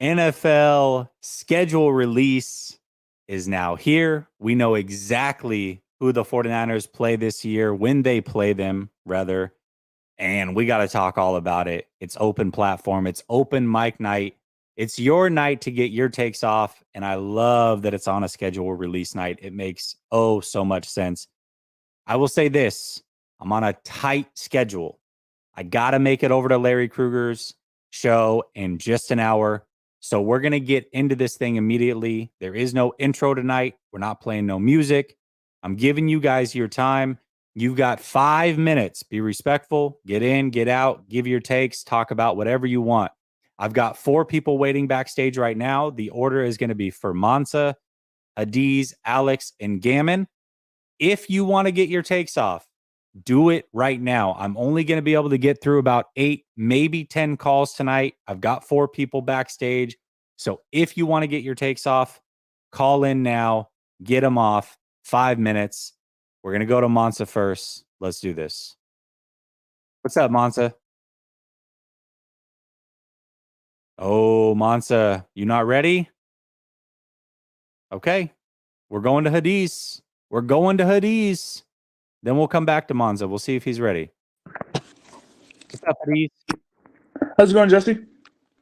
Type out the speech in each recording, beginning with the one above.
NFL schedule release is now here. We know exactly who the 49ers play this year, when they play them, rather. And we got to talk all about it. It's open platform, it's open mic night. It's your night to get your takes off. And I love that it's on a schedule release night. It makes so much sense. I will say this, I'm on a tight schedule. I got to make it over to Larry Krueger's show in just an hour. So we're going to get into this thing immediately. There is no intro tonight. We're not playing no music. I'm giving you guys your time. You've got 5 minutes. Be respectful. Get in, get out, give your takes, talk about whatever you want. I've got 4 people waiting backstage right now. The order is going to be for Mansa, Hadiz, Alex, and Gammon. If you want to get your takes off, do it right now. I'm only going to be able to get through about 8, maybe 10 calls tonight. I've got 4 people backstage. So if you want to get your takes off, call in now, get them off. 5 minutes. We're going to go to Mansa first. Let's do this. What's up, Mansa? Oh, Mansa, you not ready? Okay. We're going to Hadiz. We're going to Hadiz. Then we'll come back to Monza. We'll see if he's ready. What's up, Hadiz? How's it going, Jesse?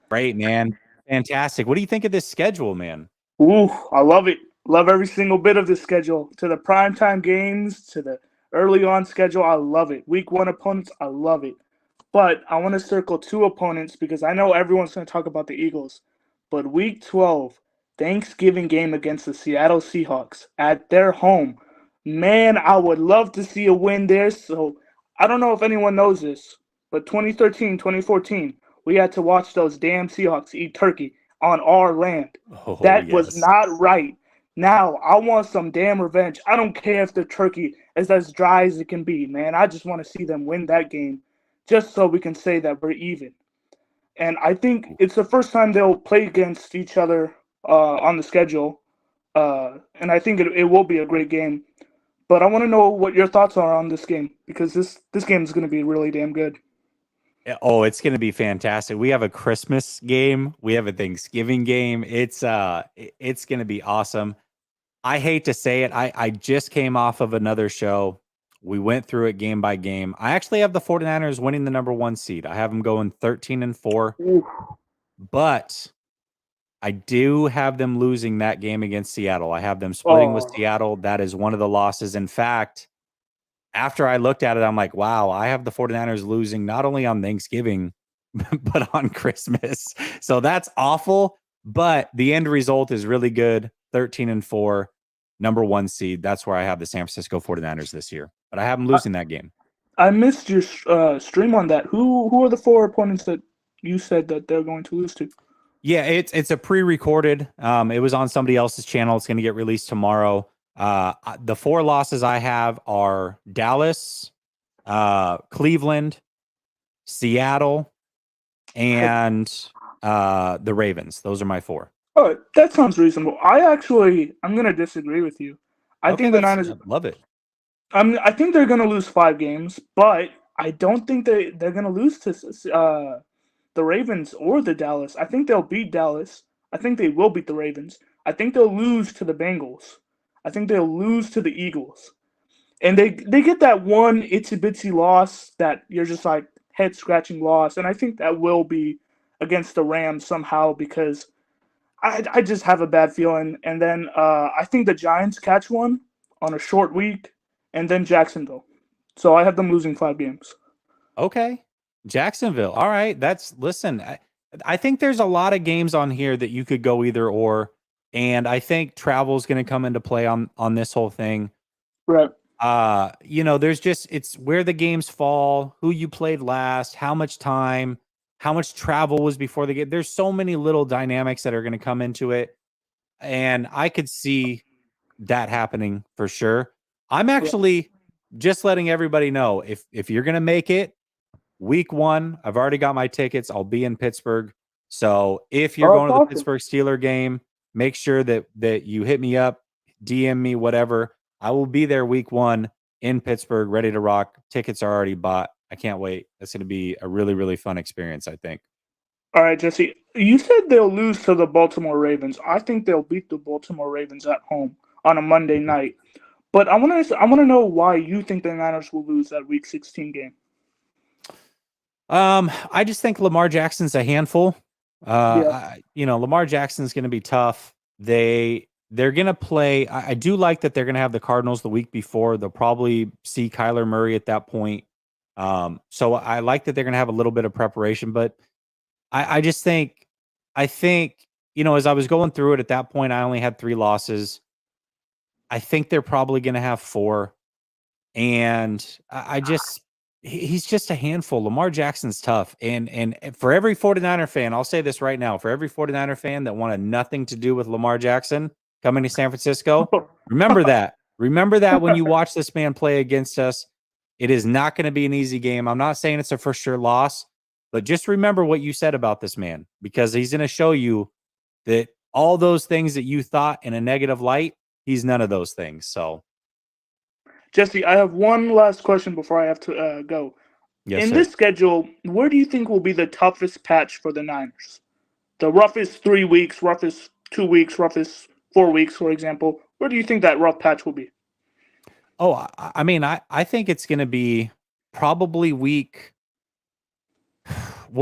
Great, man. Fantastic. What do you think of this schedule, man? Ooh, I love it. Love every single bit of this schedule. To the primetime games, to the early on schedule, I love it. Week 1 opponents, I love it. But I want to circle 2 opponents because I know everyone's going to talk about the Eagles. But Week 12, Thanksgiving game against the Seattle Seahawks at their home. Man, I would love to see a win there. So I don't know if anyone knows this, but 2013, 2014, we had to watch those damn Seahawks eat turkey on our land. Oh, That was yes. not right. Now, I want some damn revenge. I don't care if the turkey is as dry as it can be, man. I just want to see them win that game just so we can say that we're even. And I think it's the first time they'll play against each other on the schedule. And I think it will be a great game. But I want to know what your thoughts are on this game because this game is going to be really damn good. Oh, it's going to be fantastic. We have a Christmas game. We have a Thanksgiving game. It's going to be awesome. I hate to say it. I just came off of another show. We went through it game by game. I actually have the 49ers winning the number 1 seed. I have them going 13-4, Ooh. but I do have them losing that game against Seattle. I have them splitting with Oh, Seattle. That is one of the losses. In fact, after I looked at it, I'm like, wow, I have the 49ers losing not only on Thanksgiving, but on Christmas. So that's awful. But the end result is really good. 13-4, number 1 seed. That's where I have the San Francisco 49ers this year. But I have them losing that game. I missed your stream on that. Who are the 4 opponents that you said that they're going to lose to? Yeah, it's a pre-recorded. It was on somebody else's channel. It's going to get released tomorrow. The 4 losses I have are Dallas, Cleveland, Seattle, and the Ravens. Those are my 4. Oh, that sounds reasonable. I'm gonna disagree with you. I Okay, think the that's Niners. love it. I think they're gonna lose 5 games, but I don't think they're gonna lose to the Ravens or the Dallas. I think they'll beat Dallas. I think they will beat the Ravens. I think they'll lose to the Bengals. I think they'll lose to the Eagles. And they get that one itsy bitsy loss that you're just like head scratching loss, and I think that will be against the Rams somehow because I just have a bad feeling. And then I think the Giants catch one on a short week, and then Jacksonville. So I have them losing 5 games. Okay. Jacksonville. All right. Listen, I think there's a lot of games on here that you could go either or. And I think travel is going to come into play on this whole thing. Right. There's just, it's where the games fall, who you played last, how much time, how much travel was before the game. There's so many little dynamics that are going to come into it. And I could see that happening for sure. I'm Right. actually just letting everybody know if you're going to make it week 1, I've already got my tickets. I'll be in Pittsburgh. So if you're Oh, going that's to the awesome. Pittsburgh Steeler game, make sure that you hit me up, DM me, whatever. I will be there week 1 in Pittsburgh, ready to rock. Tickets are already bought. I can't wait. It's going to be a really, really fun experience, I think. All right, Jesse. You said they'll lose to the Baltimore Ravens. I think they'll beat the Baltimore Ravens at home on a Monday Mhm. night. But I want to know why you think the Niners will lose that Week 16 game. I just think Lamar Jackson's a handful. Yeah, Lamar Jackson's going to be tough. They're going to play. I do like that they're going to have the Cardinals the week before. They'll probably see Kyler Murray at that point. So I like that they're going to have a little bit of preparation, but I just think, as I was going through it at that point, I only had 3 losses. I think they're probably going to have 4. And he's just a handful. Lamar Jackson's tough. And for every 49er fan, I'll say this right now, for every 49er fan that wanted nothing to do with Lamar Jackson coming to San Francisco, remember that. Remember that when you watch this man play against us. It is not going to be an easy game. I'm not saying it's a for sure loss, but just remember what you said about this man, because he's going to show you that all those things that you thought in a negative light, he's none of those things. So, Jesse, I have one last question before I have to go. yes, In sir. this schedule, where do you think will be the toughest patch for the Niners? The roughest 3 weeks, roughest 2 weeks, roughest 4 weeks, for example. Where do you think that rough patch will be? Oh, I think it's going to be probably we'll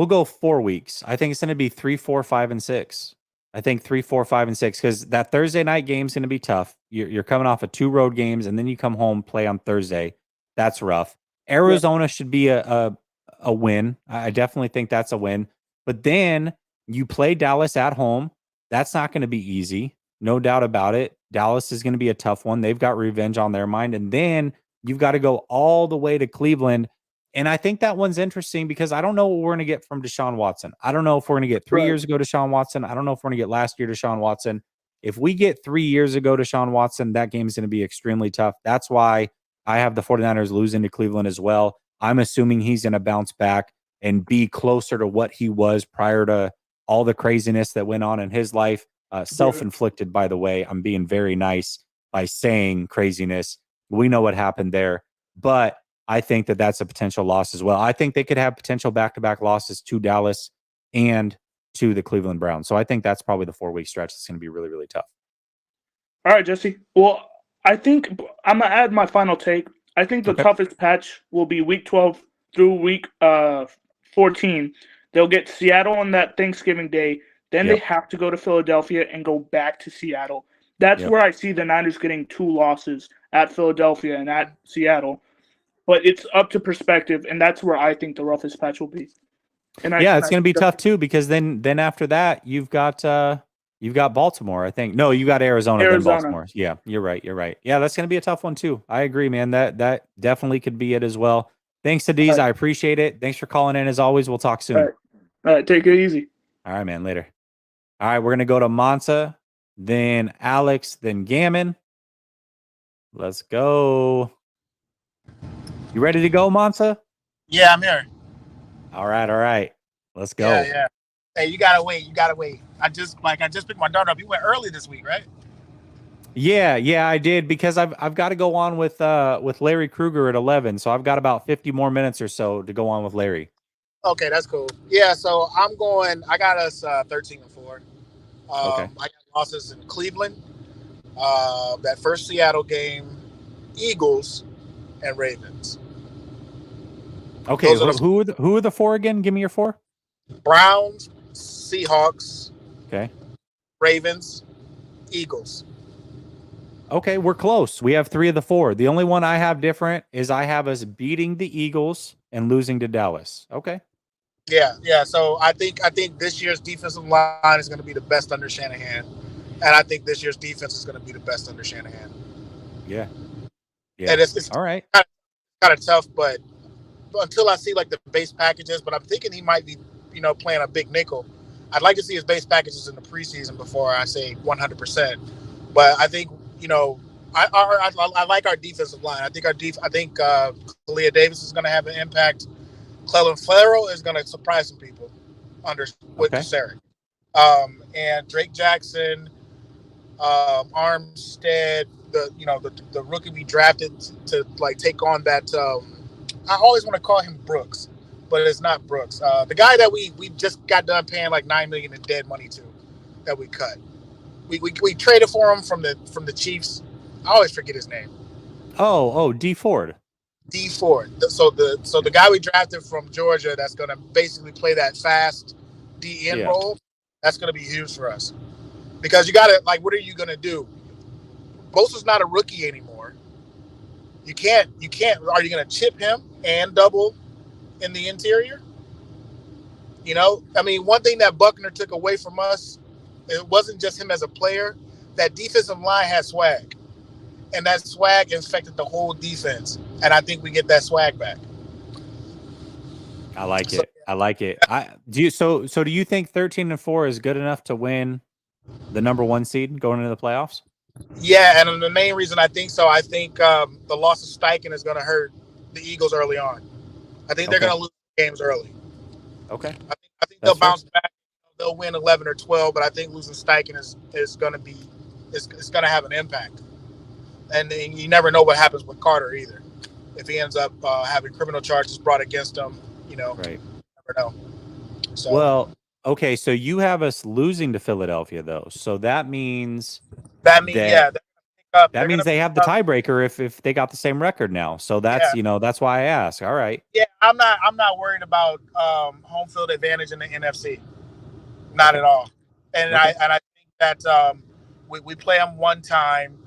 go 4 weeks. I think it's going to be 3, 4, 5, and 6. I think 3, 4, 5, and 6, because that Thursday night game is going to be tough. You're coming off of 2 road games, and then you come home, play on Thursday. That's rough. Yeah, Arizona should be a win. I definitely think that's a win. But then you play Dallas at home. That's not going to be easy. No doubt about it. Dallas is going to be a tough one. They've got revenge on their mind. And then you've got to go all the way to Cleveland. And I think that one's interesting because I don't know what we're going to get from Deshaun Watson. I don't know if we're going to get 3 right. years ago Deshaun Watson. I don't know if we're going to get last year Deshaun Watson. If we get 3 years ago Deshaun Watson, that game is going to be extremely tough. That's why I have the 49ers losing to Cleveland as well. I'm assuming he's going to bounce back and be closer to what he was prior to all the craziness that went on in his life. Yeah. Self-inflicted, by the way. I'm being very nice by saying craziness. We know what happened there. But I think that that's a potential loss as well. I think they could have potential back-to-back losses to Dallas and to the Cleveland Browns. So I think that's probably the 4-week stretch that's going to be really, really tough. All right, Jesse. Well, I think I'm gonna add my final take. I think the Okay. toughest patch will be Week 12 through Week 14. They'll get Seattle on that Thanksgiving Day. Then they Yep. have to go to Philadelphia and go back to Seattle. That's Yep. where I see the Niners getting 2 losses at Philadelphia and at Seattle. But it's up to perspective, and that's where I think the roughest patch will be. Yeah, it's going to be tough too, because then after that you've got Baltimore. I think no, you got Arizona, then Arizona. Baltimore. Yeah, you're right. You're right. Yeah, that's going to be a tough one too. I agree, man. That definitely could be it as well. Thanks to All D's. right, I appreciate it. Thanks for calling in as always. We'll talk all soon. right, all right. Take it easy. All right, man. Later. All right, we're going to go to Monta, then Alex, then Gammon. Let's go. You ready to go, Monta? Yeah, I'm here. All right, all right. Let's go. Yeah. Hey, you gotta wait. I just picked my daughter up. You went early this week, right? Yeah, I did, because I've got to go on with Larry Kruger at 11, so I've got about 50 more minutes or so to go on with Larry. Okay, that's cool. Yeah, so I'm going. I got us 13-4. Okay. I got losses in Cleveland, that first Seattle game, Eagles, and Ravens. Okay, Those are who are the 4 again? Give me your 4. Browns, Seahawks, Okay. Ravens, Eagles. Okay, we're close. We have 3 of the 4. The only one I have different is I have us beating the Eagles and losing to Dallas. Okay. Yeah. So I think this year's defensive line is going to be the best under Shanahan, and I think this year's defense is going to be the best under Shanahan. Yeah. And it's all right. kind of tough, but until I see like the base packages, but I'm thinking he might be, playing a big nickel. I'd like to see his base packages in the preseason before I say 100%. But I think, I like our defensive line. I think Kalia Davis is going to have an impact. Clelin Ferrell is going to surprise some people with Sarek. And Drake Jackson, Armstead, the rookie we drafted to like take on that. I always want to call him Brooks, but it's not Brooks. The guy that we just got done paying like $9 million in dead money to, that we cut. We traded for him from the Chiefs. I always forget his name. D Ford. D Ford. So the guy we drafted from Georgia, that's going to basically play that fast DN role. That's going to be huge for us, because you got to, like, what are you going to do? Bosa's not a rookie anymore. You can't. Are you going to chip him and double in the interior? You know, I mean, one thing that Buckner took away from us, it wasn't just him as a player. That defensive line had swag, and that swag infected the whole defense. And I think we get that swag back. I like it. I like it. So do you think 13-4 is good enough to win the number 1 seed going into the playoffs? Yeah, and the main reason I think so, I think the loss of Steichen is going to hurt the Eagles early on. I think they're going to lose games early. Okay. I think they'll bounce back. They'll win 11 or 12, but I think losing Steichen is going to be it's going to have an impact. And you never know what happens with Carter either. If he ends up having criminal charges brought against him, you know, right. You never know. So, well, okay, so you have us losing to Philadelphia, though. So that means that means they have the tiebreaker if they got the same record now. So that's that's why I ask. All right. Yeah, I'm not worried about home field advantage in the NFC. Not at all. And I think that we play them one time.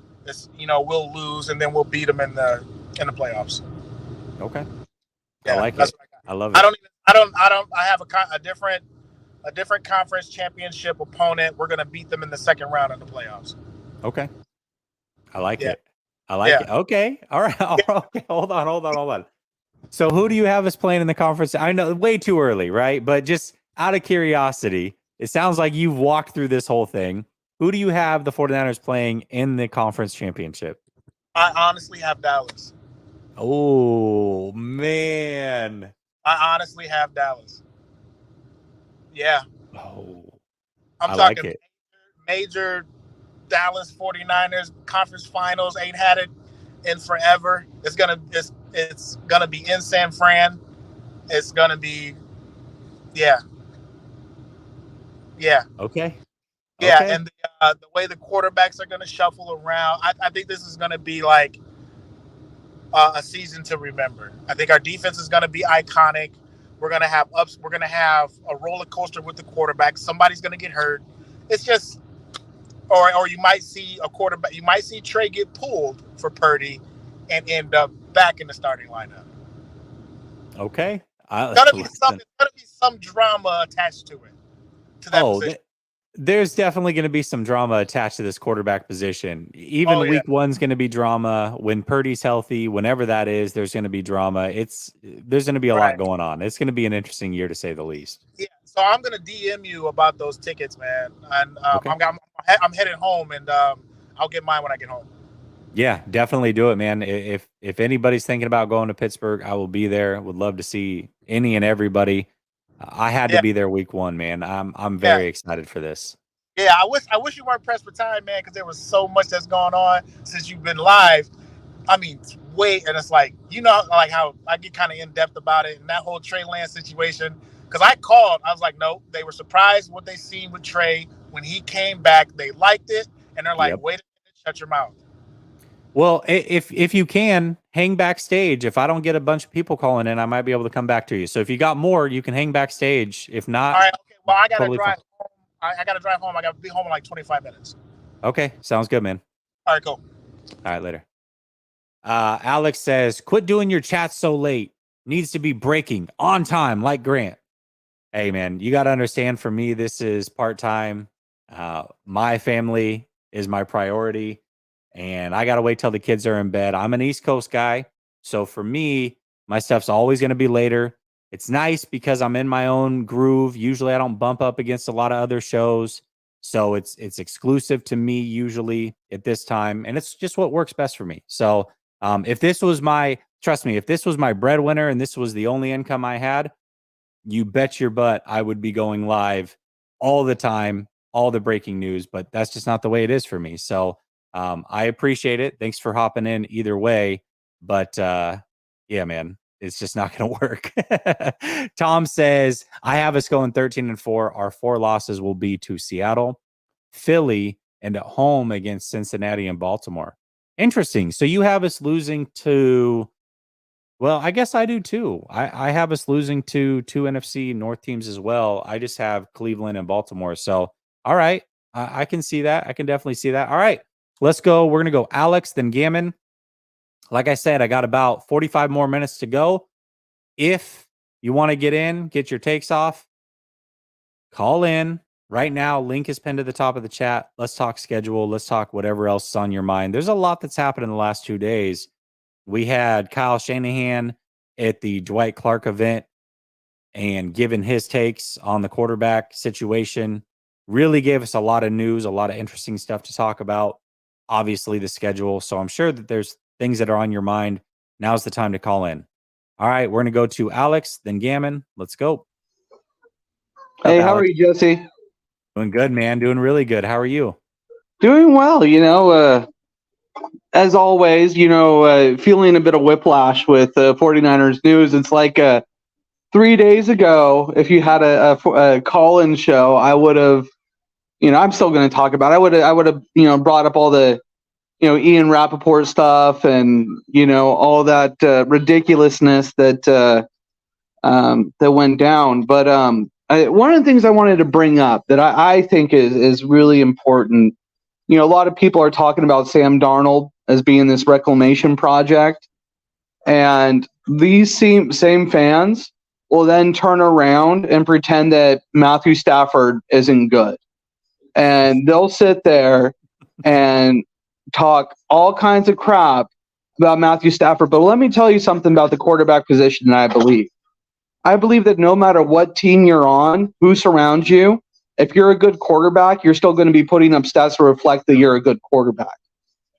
We'll lose, and then we'll beat them in the playoffs. Okay. Yeah, I like it. I love it. I have a different conference championship opponent. We're gonna beat them in the second round of the playoffs. Okay. I like it. I like it. Okay. All right. Okay. Hold on. So who do you have us playing in the conference? I know way too early, right? But just out of curiosity, it sounds like you've walked through this whole thing. Who do you have the 49ers playing in the conference championship? I honestly have Dallas. Oh, man. I honestly have Dallas. Yeah. Oh. I'm talking major Dallas 49ers conference finals. Ain't had it in forever. It's gonna be in San Fran. It's gonna be yeah. Okay. Yeah, and the way the quarterbacks are going to shuffle around, I think this is going to be like a season to remember. I think our defense is going to be iconic. We're going to have ups. We're going to have a roller coaster with the quarterback. Somebody's going to get hurt. It's just, or you might see a quarterback. You might see Trey get pulled for Purdy and end up back in the starting lineup. Okay. It's going to be some drama attached to it. To that position. There's definitely going to be some drama attached to this quarterback position. Even week 1's going to be drama. When Purdy's healthy, whenever that is, there's going to be drama. There's going to be a lot going on. It's going to be an interesting year, to say the least. Yeah. So I'm going to DM you about those tickets, man. And I'm headed home, and I'll get mine when I get home. Yeah, definitely do it, man. If anybody's thinking about going to Pittsburgh, I will be there. Would love to see any and everybody. I had to be there week 1, man. I'm very excited for this. Yeah, I wish you weren't pressed for time, man, because there was so much that's gone on since you've been live. I mean, and it's like, like how I get kind of in depth about it, and that whole Trey Lance situation. Because I called, I was like, no, they were surprised what they seen with Trey when he came back. They liked it, and they're like, wait a minute, shut your mouth. Well, if you can, hang backstage. If I don't get a bunch of people calling in, I might be able to come back to you. So if you got more, you can hang backstage. If not, all right, okay. Well, I gotta drive home. I gotta drive home. I gotta be home in like 25 minutes. Okay, sounds good, man. All right, cool. All right, later. Alex says, "Quit doing your chat so late. Needs to be breaking on time, like Grant." Hey, man, you got to understand. For me, this is part-time. My family is my priority. And I got to wait till the kids are in bed. I'm an East Coast guy. So for me, my stuff's always going to be later. It's nice because I'm in my own groove. Usually I don't bump up against a lot of other shows. So it's exclusive to me usually at this time. And it's just what works best for me. So if this was trust me, if this was my breadwinner and this was the only income I had, you bet your butt I would be going live all the time, all the breaking news. But that's just not the way it is for me. So I appreciate it. Thanks for hopping in either way. But yeah, man, it's just not going to work. Tom says, I have us going 13-4. Our 4 losses will be to Seattle, Philly, and at home against Cincinnati and Baltimore. Interesting. So you have us losing to, well, I guess I do too. I have us losing to 2 NFC North teams as well. I just have Cleveland and Baltimore. So, all right. I can see that. I can definitely see that. All right. Let's go. We're going to go Alex, then Gammon. Like I said, I got about 45 more minutes to go. If you want to get your takes off, call in. Right now, link is pinned to the top of the chat. Let's talk schedule. Let's talk whatever else is on your mind. There's a lot that's happened in the last 2 days. We had Kyle Shanahan at the Dwight Clark event and giving his takes on the quarterback situation. Really gave us a lot of news, a lot of interesting stuff to talk about. Obviously, the schedule. So I'm sure that there's things that are on your mind. Now's the time to call in. All right, we're going to go to Alex, then Gammon. Let's go. Hey, how are you, Jesse? Doing good, man. Doing really good. How are you? Doing well. As always, feeling a bit of whiplash with 49ers news. It's like 3 days ago, if you had a call-in show, I would have, I'm still going to talk about it. I would have, brought up all the, Ian Rappaport stuff and, all that ridiculousness that went down. But one of the things I wanted to bring up that I think is really important, a lot of people are talking about Sam Darnold as being this reclamation project. And these same fans will then turn around and pretend that Matthew Stafford isn't good. And they'll sit there and talk all kinds of crap about Matthew Stafford. But let me tell you something about the quarterback position that I believe. I believe that no matter what team you're on, who surrounds you, if you're a good quarterback, you're still going to be putting up stats to reflect that you're a good quarterback.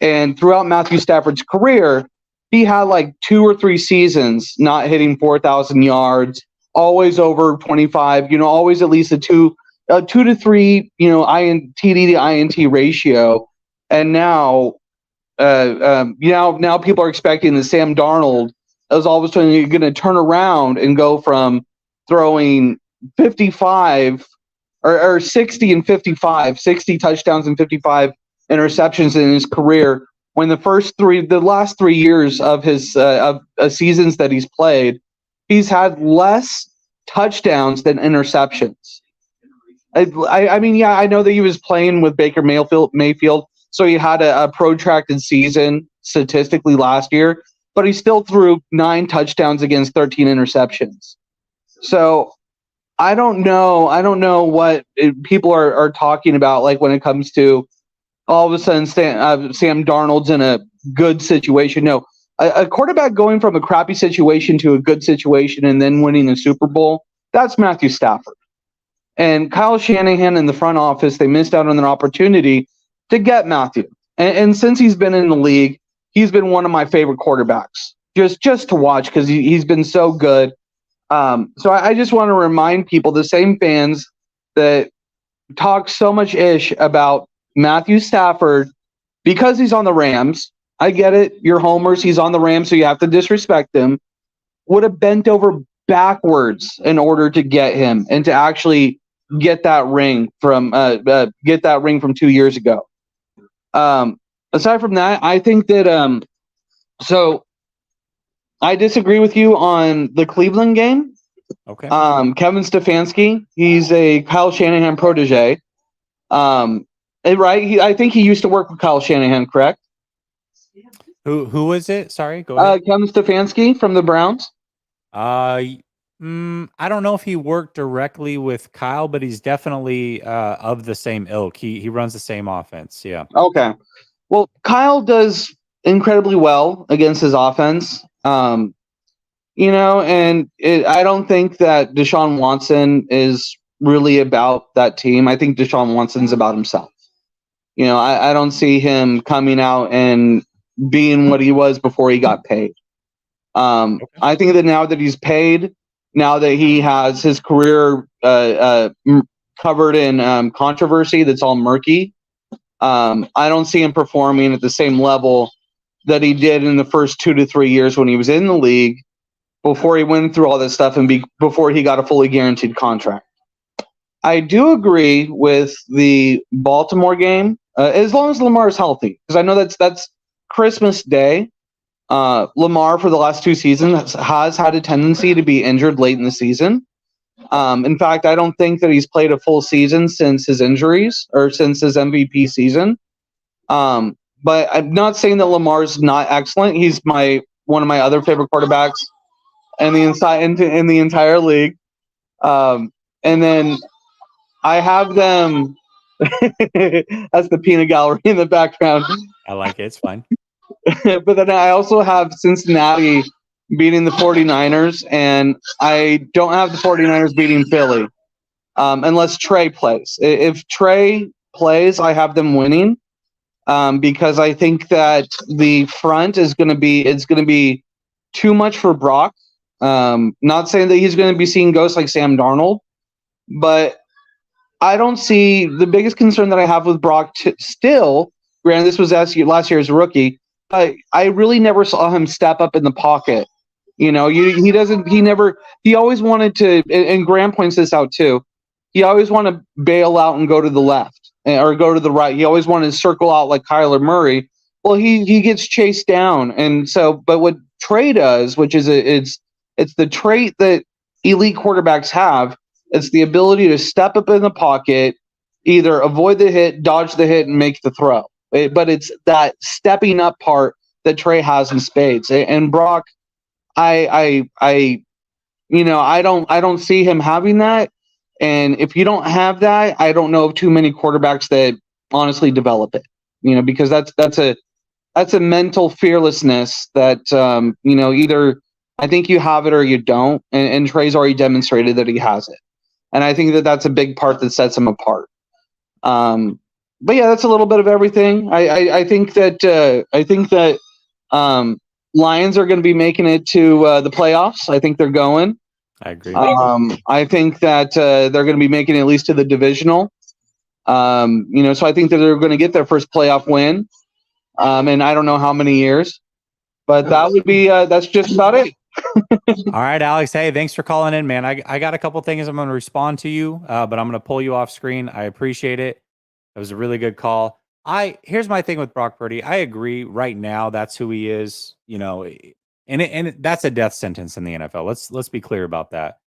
And throughout Matthew Stafford's career, he had like 2 or 3 seasons not hitting 4,000 yards, always over 25, always at least a 2 to 3, TD to INT ratio. And now people are expecting that Sam Darnold is all of a sudden going to turn around and go from throwing 55 or 60 and 55, 60 touchdowns and 55 interceptions in his career, when the last 3 years of his seasons that he's played, he's had less touchdowns than interceptions. I mean, I know that he was playing with Baker Mayfield, so he had a protracted season statistically last year, but he still threw 9 touchdowns against 13 interceptions. So I don't know what people are talking about, like when it comes to all of a sudden Sam Darnold's in a good situation. No, a quarterback going from a crappy situation to a good situation and then winning a Super Bowl, that's Matthew Stafford. And Kyle Shanahan in the front office, they missed out on an opportunity to get Matthew. And since he's been in the league, he's been one of my favorite quarterbacks just to watch because he's been so good. So I just want to remind people, the same fans that talk so much ish about Matthew Stafford because he's on the Rams. I get it. You're homers. He's on the Rams, so you have to disrespect him. Would have bent over backwards in order to get him and to actually get that ring from 2 years ago. Aside from that, I think that so I disagree with you on the Cleveland game. Okay. Kevin Stefanski, he's a Kyle Shanahan protege. Right? I think he used to work with Kyle Shanahan, correct? Who was it? Sorry, go ahead. Kevin Stefanski from the Browns. I don't know if he worked directly with Kyle, but he's definitely of the same ilk. He runs the same offense. Yeah. Okay. Well, Kyle does incredibly well against his offense. And I don't think that Deshaun Watson is really about that team. I think Deshaun Watson's about himself. I don't see him coming out and being what he was before he got paid. Okay. I think that now that he's paid, now that he has his career covered in controversy that's all murky, I don't see him performing at the same level that he did in the first 2 to 3 years when he was in the league. before he went through all this stuff and before he got a fully guaranteed contract. I do agree with the Baltimore game, as long as Lamar is healthy, because I know that's Christmas Day. Lamar, for the last 2 seasons, has had a tendency to be injured late in the season. In fact, I don't think that he's played a full season since his injuries or since his MVP season. But I'm not saying that Lamar's not excellent. He's one of my other favorite quarterbacks in the entire league. And then I have them. That's the peanut gallery in the background. I like it. It's fine. But then I also have Cincinnati beating the 49ers, and I don't have the 49ers beating Philly unless Trey plays. If Trey plays, I have them winning because I think that the front is going to be too much for Brock. Not saying that he's going to be seeing ghosts like Sam Darnold, but I don't see the biggest concern that I have with Brock still. Granted, this was last year's rookie. I really never saw him step up in the pocket. He always wanted to, and Graham points this out too. He always wanted to bail out and go to the left or go to the right. He always wanted to circle out like Kyler Murray. Well, he gets chased down. And so, but what Trey does, which is it's the trait that elite quarterbacks have. It's the ability to step up in the pocket, either avoid the hit, dodge the hit, and make the throw. But it's that stepping up part that Trey has in spades. And Brock, I don't see him having that. And if you don't have that, I don't know of too many quarterbacks that honestly develop it. Because that's a mental fearlessness that either I think you have it or you don't. And Trey's already demonstrated that he has it. And I think that that's a big part that sets him apart. But yeah, that's a little bit of everything. I think that Lions are going to be making it to the playoffs. I think they're going. I agree. I think that they're going to be making it at least to the divisional. So I think that they're going to get their first playoff win. And I don't know how many years, but that's just about it. All right, Alex. Hey, thanks for calling in, man. I got a couple things I'm going to respond to you, but I'm going to pull you off screen. I appreciate it. It was a really good call. Here's my thing with Brock Purdy. I agree. Right now, that's who he is. And that's a death sentence in the NFL. Let's be clear about that.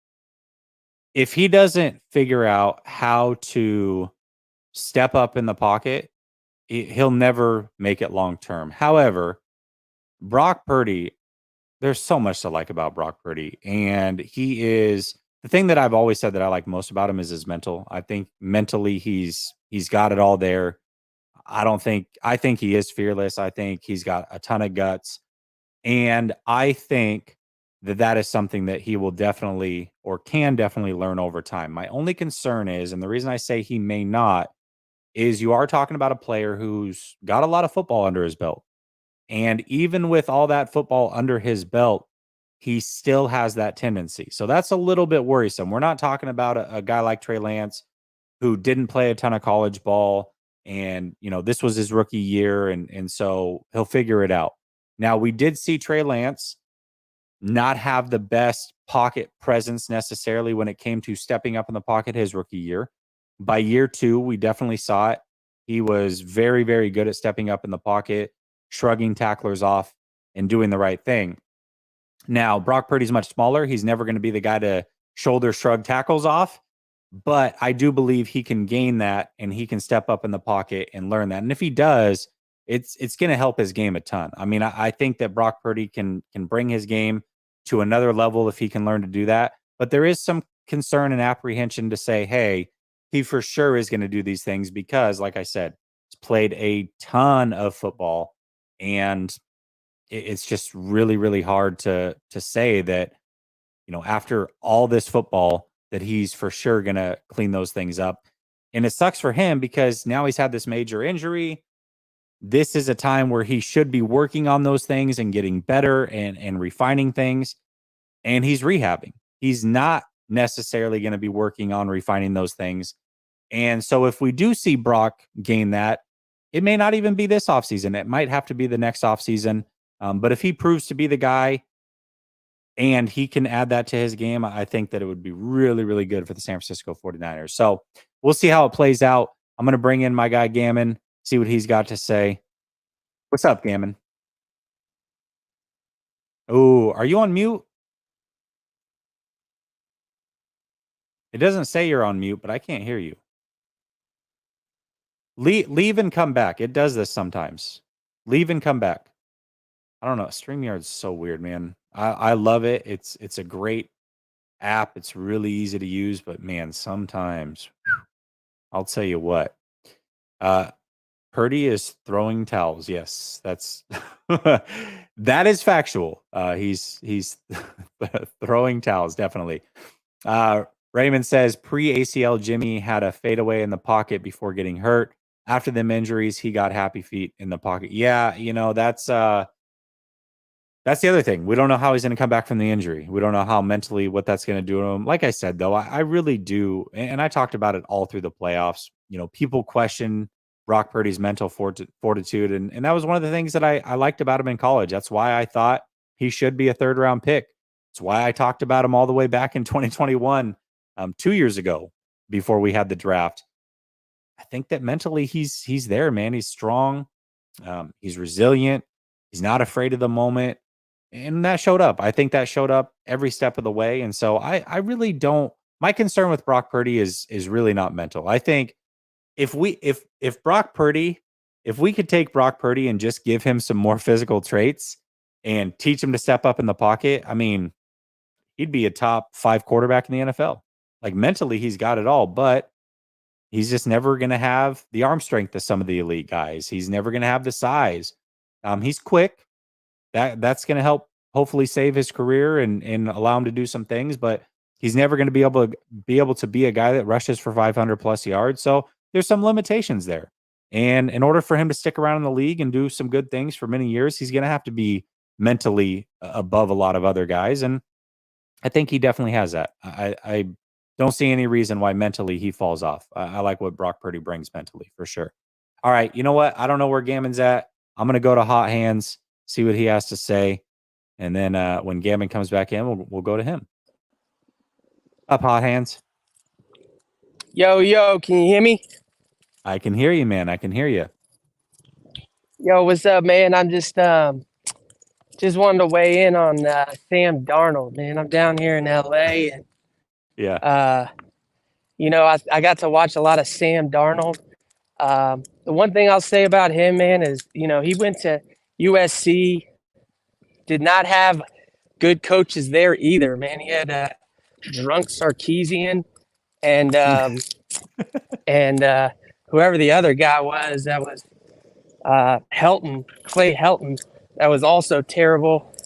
If he doesn't figure out how to step up in the pocket, he'll never make it long term. However, Brock Purdy. There's so much to like about Brock Purdy, and he is the thing that I've always said that I like most about him is his mental. I think mentally he's got it all there. I think he is fearless. I think he's got a ton of guts, and I think that is something that he will definitely or can definitely learn over time. My only concern is, and the reason I say he may not, is you are talking about a player who's got a lot of football under his belt. And even with all that football under his belt, he still has that tendency. So that's a little bit worrisome. We're not talking about a guy like Trey Lance who didn't play a ton of college ball. And, this was his rookie year. And so he'll figure it out. Now, we did see Trey Lance not have the best pocket presence necessarily when it came to stepping up in the pocket his rookie year. By year 2, we definitely saw it. He was very, very good at stepping up in the pocket, shrugging tacklers off, and doing the right thing. Now, Brock Purdy's much smaller. He's never going to be the guy to shoulder shrug tackles off, but I do believe he can gain that and he can step up in the pocket and learn that. And if he does, it's going to help his game a ton. I mean, I think that Brock Purdy can bring his game to another level if he can learn to do that. But there is some concern and apprehension to say, hey, he for sure is going to do these things because, like I said, he's played a ton of football. And it's just really, really hard to say that, after all this football, that he's for sure going to clean those things up. And it sucks for him because now he's had this major injury. This is a time where he should be working on those things and getting better and refining things. And he's rehabbing. He's not necessarily going to be working on refining those things. And so if we do see Brock gain that, it may not even be this offseason. It might have to be the next offseason. But if he proves to be the guy, and he can add that to his game, I think that it would be really, really good for the San Francisco 49ers. So we'll see how it plays out. I'm going to bring in my guy Gammon, see what he's got to say. What's up, Gammon? Oh, are you on mute? It doesn't say you're on mute, but I can't hear you. Leave and come back. It does this sometimes. Leave and come back. I don't know. StreamYard's so weird, man. I love it. It's a great app. It's really easy to use, but man, sometimes I'll tell you what. Purdy is throwing towels. Yes, that's that is factual. He's throwing towels, definitely. Raymond says pre-ACL Jimmy had a fadeaway in the pocket before getting hurt. After them injuries, he got happy feet in the pocket. Yeah, that's the other thing. We don't know how he's going to come back from the injury. We don't know how mentally what that's going to do to him. Like I said, though, I really do, and I talked about it all through the playoffs. People question Brock Purdy's mental fortitude, and that was one of the things that I liked about him in college. That's why I thought he should be a third-round pick. It's why I talked about him all the way back in 2021, 2 years ago, before we had the draft. I think that mentally he's there, man. He's strong. He's resilient. He's not afraid of the moment. And that showed up. I think that showed up every step of the way. And so I really don't. My concern with Brock Purdy is really not mental. I think if we could take Brock Purdy and just give him some more physical traits and teach him to step up in the pocket, I mean, he'd be a top 5 quarterback in the NFL. Like mentally, he's got it all, but he's just never going to have the arm strength of some of the elite guys. He's never going to have the size. He's quick. That's going to help hopefully save his career and allow him to do some things, but he's never going to be able to be a guy that rushes for 500 plus yards. So there's some limitations there. And in order for him to stick around in the league and do some good things for many years, he's going to have to be mentally above a lot of other guys. And I think he definitely has that. I don't see any reason why mentally he falls off. I like what Brock Purdy brings mentally for sure. All right. You know what? I don't know where Gammon's at. I'm going to go to Hot Hands, see what he has to say. And then when Gammon comes back in, we'll go to him. Up, Hot Hands. Yo, can you hear me? I can hear you, man. I can hear you. Yo, what's up, man? I'm just wanted to weigh in on Sam Darnold, man. I'm down here in LA, and Yeah. I got to watch a lot of Sam Darnold. The one thing I'll say about him, man, is he went to USC, did not have good coaches there either, man. He had drunk Sarkeesian and and whoever the other guy was, that was Clay Helton. That was also terrible.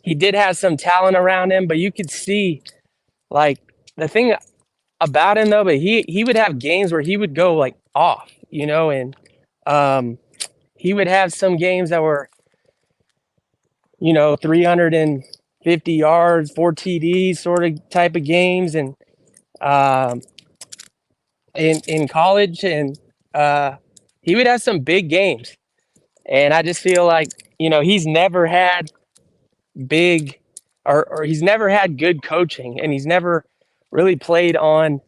He did have some talent around him, but you could see, like, the thing about him though, but he would have games where he would go like off, and he would have some games that were 350 yards, 4 TDs sort of type of games, and in college, and he would have some big games. And I just feel like, he's never had big or he's never had good coaching, and he's never really played on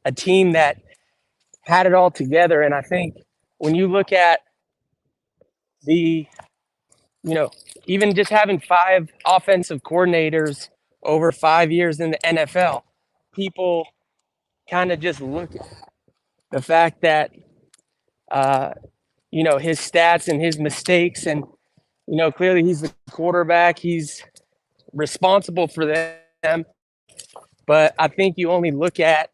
a team that had it all together. And I think when you look at the, even just having 5 offensive coordinators over 5 years in the NFL, people kind of just look at the fact that, his stats and his mistakes, and, clearly he's the quarterback. He's responsible for them. But I think you only look at,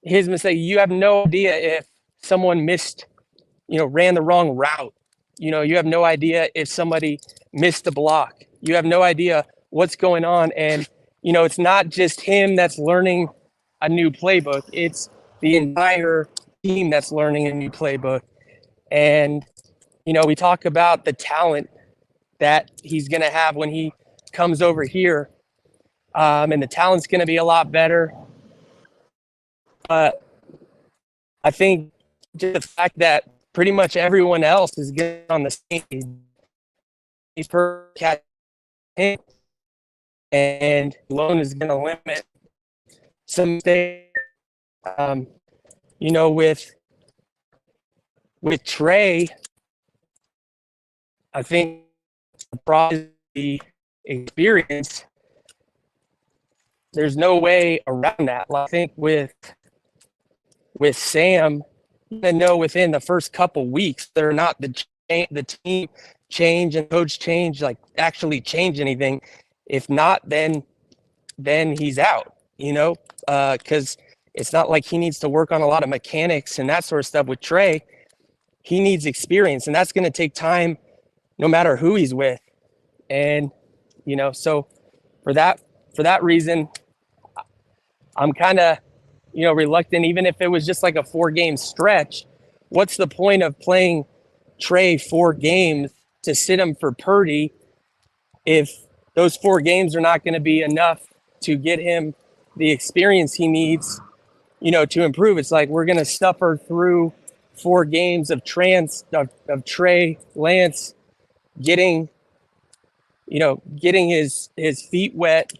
his mistake. You have no idea if someone ran the wrong route. You have no idea if somebody missed the block. You have no idea what's going on. And, it's not just him that's learning a new playbook. It's the entire team that's learning a new playbook. And, we talk about the talent that he's going to have when he comes over here. And the talent's going to be a lot better. But I think just the fact that pretty much everyone else is getting on the same page, per catch him, and alone is going to limit some things. You know, with Trey, I think probably the experience. There's no way around that. I think with Sam, you know, within the first couple weeks, they're not the team change and coach change, like actually change anything. If not, then he's out. You know, because it's not like he needs to work on a lot of mechanics and that sort of stuff. With Trey, he needs experience, and that's going to take time, no matter who he's with. And you know, so for that reason, I'm kind of, you know, reluctant. Even if it was just like a 4-game stretch, what's the point of playing Trey 4 games to sit him for Purdy if those 4 games are not going to be enough to get him the experience he needs, you know, to improve? It's like we're going to suffer through 4 games of Trey Lance getting his feet wet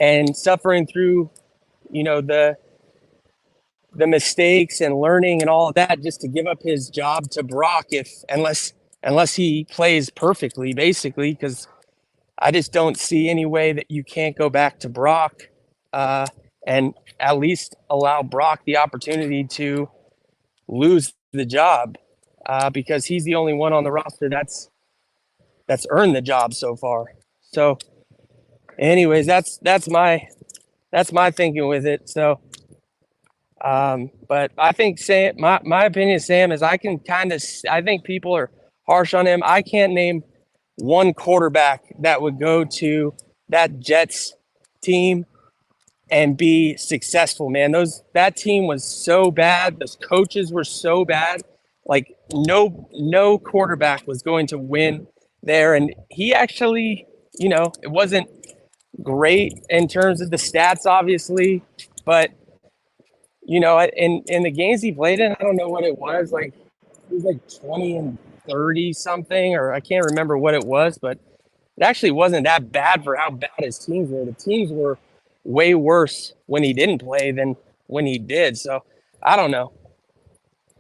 and suffering through, you know, the mistakes and learning and all of that, just to give up his job to Brock, unless he plays perfectly, basically, because I just don't see any way that you can't go back to Brock, and at least allow Brock the opportunity to lose the job, because he's the only one on the roster that's earned the job so far. So anyways, that's my thinking with it. So but I think Sam, my opinion of Sam is I think people are harsh on him. I can't name one quarterback that would go to that Jets team and be successful, man. That team was so bad. Those coaches were so bad. Like no quarterback was going to win there. And he actually, you know, it wasn't great in terms of the stats, obviously, but you know, in the games he played in, I don't know what it was. Like it was like 20 and 30 something, or I can't remember what it was, but it actually wasn't that bad for how bad his teams were. The teams were way worse when he didn't play than when he did. So I don't know.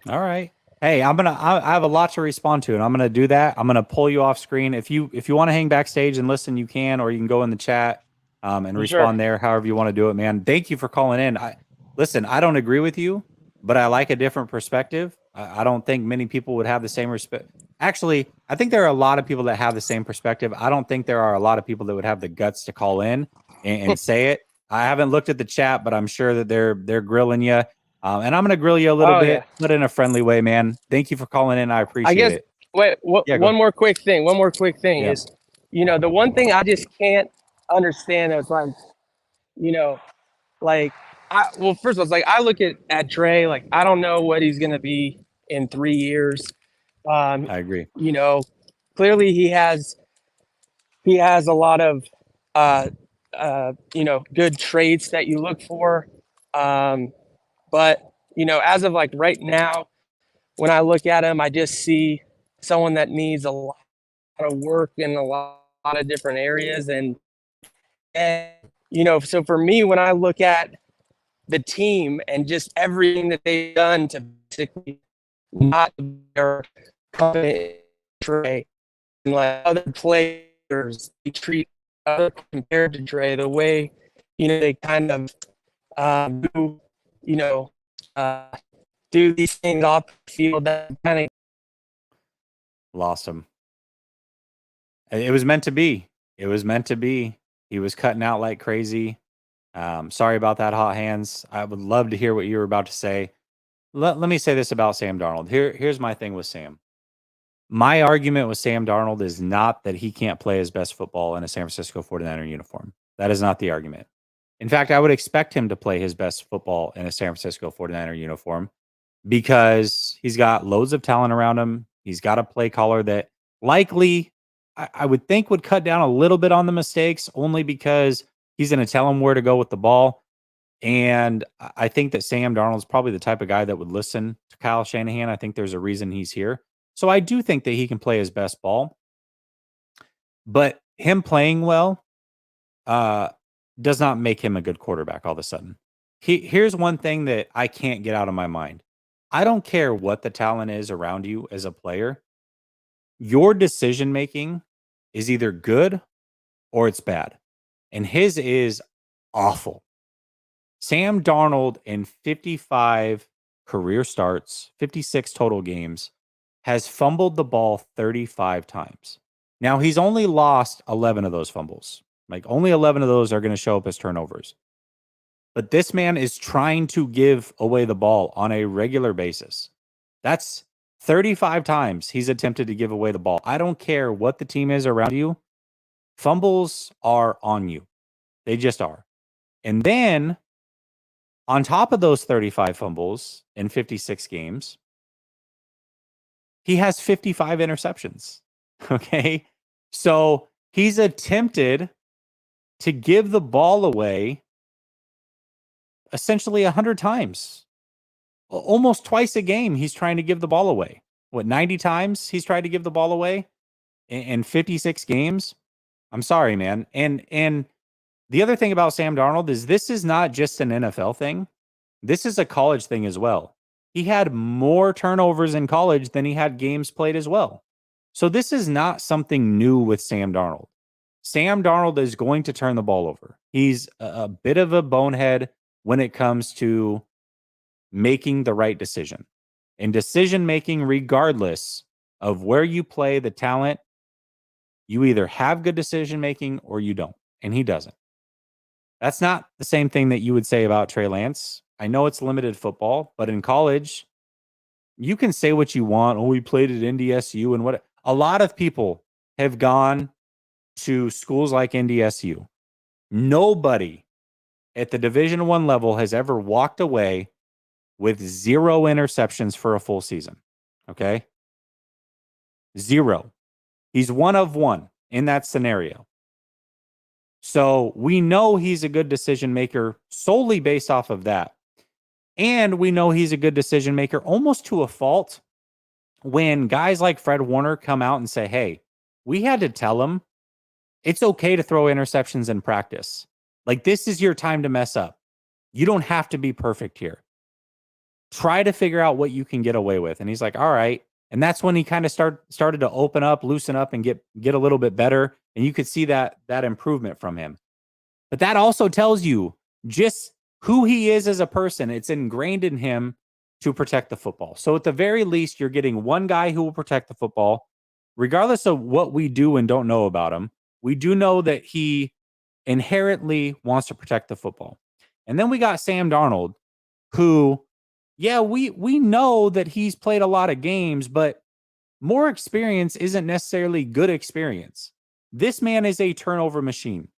All right. Hey, I have a lot to respond to, and I'm gonna do that. I'm gonna pull you off screen. If you want to hang backstage and listen, you can, or you can go in the chat and respond there, however you want to do it, man. Thank you for calling in. Listen, I don't agree with you, but I like a different perspective. I don't think many people would have the same respect. Actually, I think there are a lot of people that have the same perspective. I don't think there are a lot of people that would have the guts to call in and say it. I haven't looked at the chat, but I'm sure that they're grilling you. And I'm going to grill you a little bit, but in a friendly way, man. Thank you for calling in. I appreciate it. Wait, one more quick thing is, you know, the one thing I just can't understand is like, you know, like, first of all, it's like I look at Trey, like I don't know what he's going to be in 3 years. I agree. You know, clearly he has a lot of, you know, good traits that you look for. But, you know, as of like right now, when I look at him, I just see someone that needs a lot of work in a lot of different areas. And, you know, so for me, when I look at the team and just everything that they've done to basically not their company Trey, and like other players, they treat other compared to Trey the way, you know, they kind of do, you know, do these things off the field that kind of lost him. It was meant to be. It was meant to be. He was cutting out like crazy. Sorry about that, Hot Hands. I would love to hear what you were about to say. Let me say this about Sam Darnold. Here's my thing with Sam. My argument with Sam Darnold is not that he can't play his best football in a San Francisco 49er uniform. That is not the argument. In fact, I would expect him to play his best football in a San Francisco 49er uniform because he's got loads of talent around him. He's got a play caller that likely, I would think, would cut down a little bit on the mistakes, only because he's going to tell him where to go with the ball. And I think that Sam Darnold's probably the type of guy that would listen to Kyle Shanahan. I think there's a reason he's here. So I do think that he can play his best ball. But him playing well does not make him a good quarterback all of a sudden. Here's one thing that I can't get out of my mind. I don't care what the talent is around you as a player. Your decision making is either good or it's bad. And his is awful. Sam Darnold in 55 career starts, 56 total games, has fumbled the ball 35 times. Now, he's only lost 11 of those fumbles. Like, only 11 of those are going to show up as turnovers. But this man is trying to give away the ball on a regular basis. That's 35 times he's attempted to give away the ball. I don't care what the team is around you. Fumbles are on you. They just are. And then, on top of those 35 fumbles in 56 games, he has 55 interceptions. Okay. So he's attempted to give the ball away essentially 100 times. Almost twice a game, he's trying to give the ball away. What, 90 times he's tried to give the ball away in 56 games? I'm sorry, man. And the other thing about Sam Darnold is this is not just an NFL thing. This is a college thing as well. He had more turnovers in college than he had games played as well. So this is not something new with Sam Darnold. Sam Darnold is going to turn the ball over. He's a bit of a bonehead when it comes to making the right decision. And decision making, regardless of where you play the talent, you either have good decision making or you don't. And he doesn't. That's not the same thing that you would say about Trey Lance. I know it's limited football, but in college, you can say what you want. Oh, we played at NDSU and what. A lot of people have gone to schools like NDSU. Nobody at the Division I level has ever walked away with 0 interceptions for a full season. Okay? 0. He's one of one in that scenario. So we know he's a good decision maker solely based off of that. And we know he's a good decision maker almost to a fault when guys like Fred Warner come out and say, hey, we had to tell him it's okay to throw interceptions in practice. Like, this is your time to mess up. You don't have to be perfect here. Try to figure out what you can get away with. And he's like, all right. And that's when he kind of started to open up, loosen up, and get a little bit better. And you could see that improvement from him. But that also tells you just who he is as a person. It's ingrained in him to protect the football. So at the very least, you're getting one guy who will protect the football, regardless of what we do and don't know about him. We do know that he inherently wants to protect the football. And then we got Sam Darnold, who, yeah, we know that he's played a lot of games, but more experience isn't necessarily good experience. This man is a turnover machine.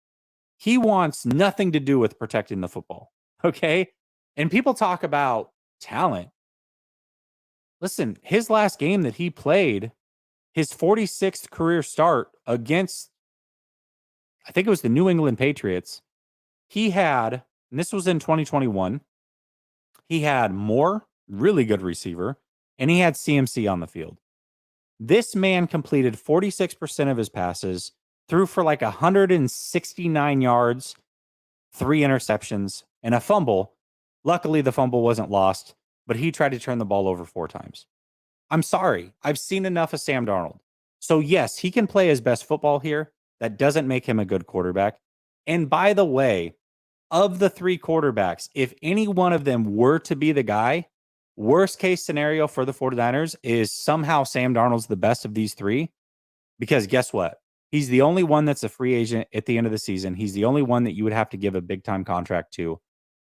He wants nothing to do with protecting the football. Okay? And people talk about talent. Listen, his last game that he played, his 46th career start against, I think it was the New England Patriots, he had, and this was in 2021, he had Moore, really good receiver, and he had CMC on the field. This man completed 46% of his passes, threw for like 169 yards, 3 interceptions, and a fumble. Luckily, the fumble wasn't lost, but he tried to turn the ball over 4 times. I'm sorry. I've seen enough of Sam Darnold. So yes, he can play his best football here. That doesn't make him a good quarterback. And by the way, of the 3 quarterbacks, if any one of them were to be the guy, worst case scenario for the 49ers is somehow Sam Darnold's the best of these 3. Because guess what? He's the only one that's a free agent at the end of the season. He's the only one that you would have to give a big time contract to.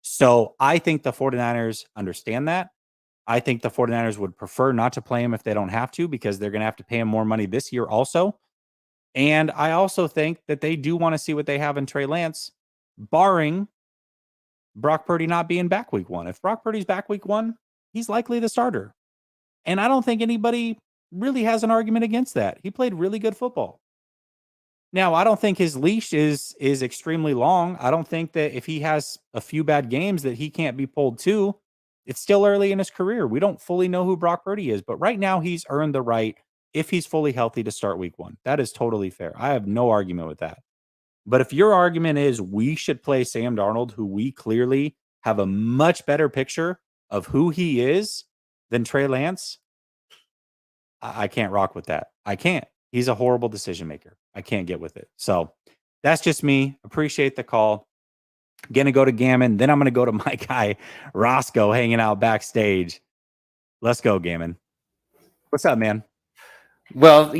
So I think the 49ers understand that. I think the 49ers would prefer not to play him if they don't have to, because they're going to have to pay him more money this year also. And I also think that they do want to see what they have in Trey Lance, barring Brock Purdy not being back week 1. If Brock Purdy's back week 1, he's likely the starter. And I don't think anybody really has an argument against that. He played really good football. Now, I don't think his leash is extremely long. I don't think that if he has a few bad games that he can't be pulled too. It's still early in his career. We don't fully know who Brock Purdy is, but right now he's earned the right if he's fully healthy to start week 1. That is totally fair. I have no argument with that. But if your argument is we should play Sam Darnold, who we clearly have a much better picture of who he is than Trey Lance, I can't rock with that. I can't. He's a horrible decision maker. I can't get with it. So that's just me. Appreciate the call. Going to go to Gammon. Then I'm going to go to my guy, Roscoe, hanging out backstage. Let's go, Gammon. What's up, man? Well,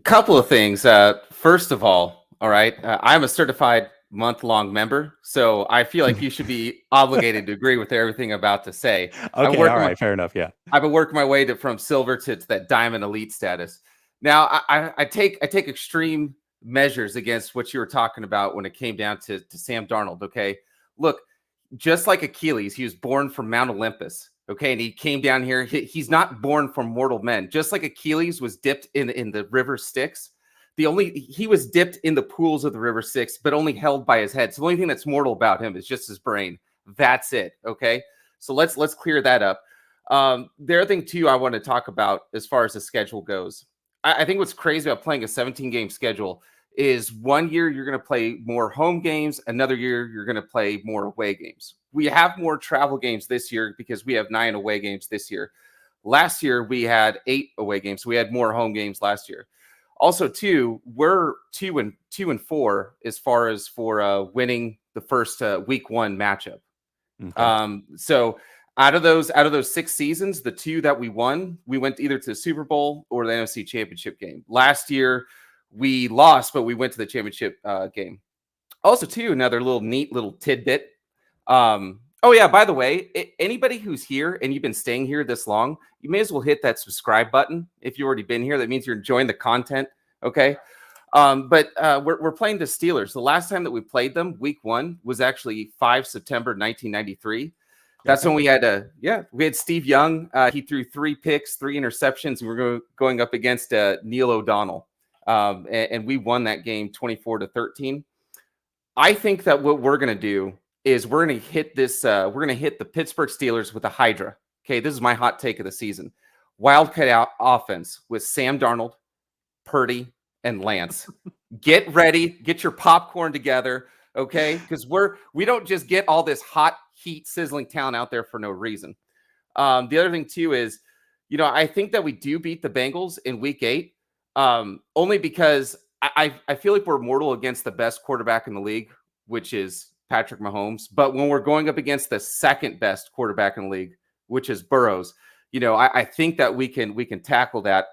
couple of things. First of all right, I'm a certified month-long member, so I feel like you should be obligated to agree with everything I'm about to say. Okay, all right, fair enough, yeah. I've been working my way from silver to that diamond elite status. Now, I take extreme measures against what you were talking about when it came down to Sam Darnold, okay? Look, just like Achilles, he was born from Mount Olympus. Okay, and he came down here. He's not born from mortal men. Just like Achilles was dipped in the river Styx, he was dipped in the pools of the river Styx, but only held by his head. So the only thing that's mortal about him is just his brain. That's it. Okay, so let's clear that up. The other thing too I want to talk about as far as the schedule goes, I think what's crazy about playing a 17-game schedule is 1 year you're going to play more home games, another year you're going to play more away games. We have more travel games this year because we have 9 away games this year. Last year we had 8 away games, so we had more home games last year. Also, too, we're 2-4 as far as for winning the first week 1 matchup. Okay. So out of those 6 seasons, the 2 that we won, we went either to the Super Bowl or the NFC Championship game. Last year we lost, but we went to the championship game. Also, too, another neat little tidbit. Oh yeah, by the way, anybody who's here and you've been staying here this long, you may as well hit that subscribe button if you've already been here. That means you're enjoying the content. Okay. But we're playing the Steelers. The last time that we played them, week 1, was actually 5 September 1993. That's when we had Steve Young. He threw 3 picks, 3 interceptions, and we're going up against Neil O'Donnell. And we won that game 24-13. I think that what we're going to do is we're going to hit this. We're going to hit the Pittsburgh Steelers with a Hydra. Okay, this is my hot take of the season. Wildcat offense with Sam Darnold, Purdy, and Lance. Get ready. Get your popcorn together. Okay, because we don't just get all this hot heat sizzling talent out there for no reason. The other thing too is, I think that we do beat the Bengals in week 8. Only because I feel like we're mortal against the best quarterback in the league, which is Patrick Mahomes. But when we're going up against the second best quarterback in the league, which is Burrows, I think that we can tackle that.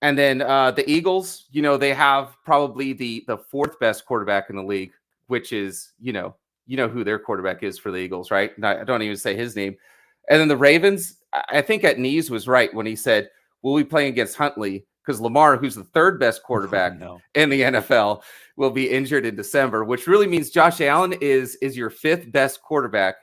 And then the Eagles, they have probably the 4th best quarterback in the league, which is, who their quarterback is for the Eagles, right? I don't even say his name. And then the Ravens, I think at Knees was right when he said, we'll be playing against Huntley, because Lamar, who's the 3rd best quarterback in the NFL, will be injured in December, which really means Josh Allen is your 5th best quarterback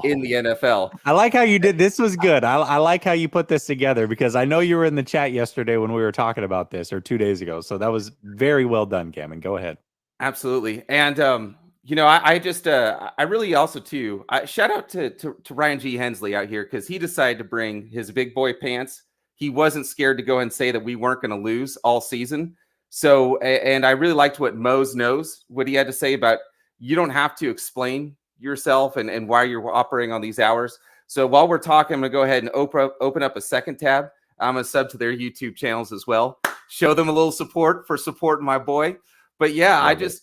in the NFL. I like how you did. This was good. I like how you put this together, because I know you were in the chat yesterday when we were talking about this, or 2 days ago. So that was very well done, Cameron. Go ahead. Absolutely. And, I really also too, shout out to Ryan G. Hensley out here, because he decided to bring his big boy pants. He wasn't scared to go and say that we weren't going to lose all season. So, and I really liked what Mose knows, what he had to say about you don't have to explain yourself and why you're operating on these hours. So while we're talking, I'm going to go ahead and open up a second tab. I'm going to sub to their YouTube channels as well. Show them a little support for supporting my boy. But yeah, I just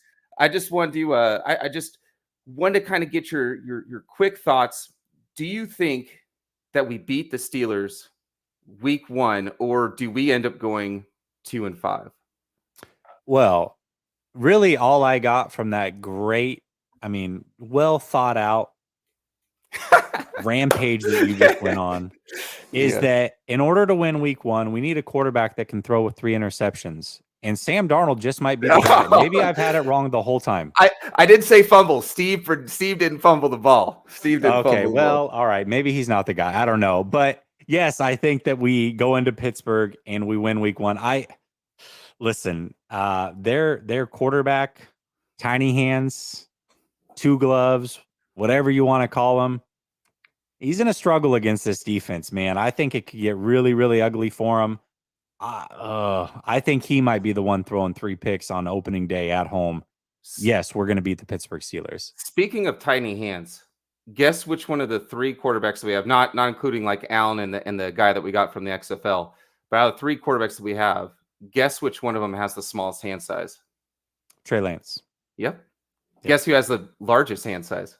want to I just wanted to kind of get your quick thoughts. Do you think that we beat the Steelers week 1, or do we end up going 2-5? Well, really all I got from that great, well thought out rampage that you just went on is that in order to win week 1, we need a quarterback that can throw with 3 interceptions. And Sam Darnold just might be the guy. Maybe I've had it wrong the whole time. I did say fumble. Steve didn't fumble the ball. Steve didn't fumble the ball. All right. Maybe he's not the guy. I don't know. But yes, I think that we go into Pittsburgh and we win week 1. Listen, their quarterback, tiny hands, 2 gloves, whatever you want to call him. He's in a struggle against this defense, man. I think it could get really, really ugly for him. I think he might be the one throwing 3 picks on opening day at home. Yes, we're going to beat the Pittsburgh Steelers. Speaking of tiny hands, guess which one of the 3 quarterbacks that we have, not including like Allen and the guy that we got from the XFL, but out of the 3 quarterbacks that we have, guess which one of them has the smallest hand size? Trey Lance. Yep. Guess who has the largest hand size?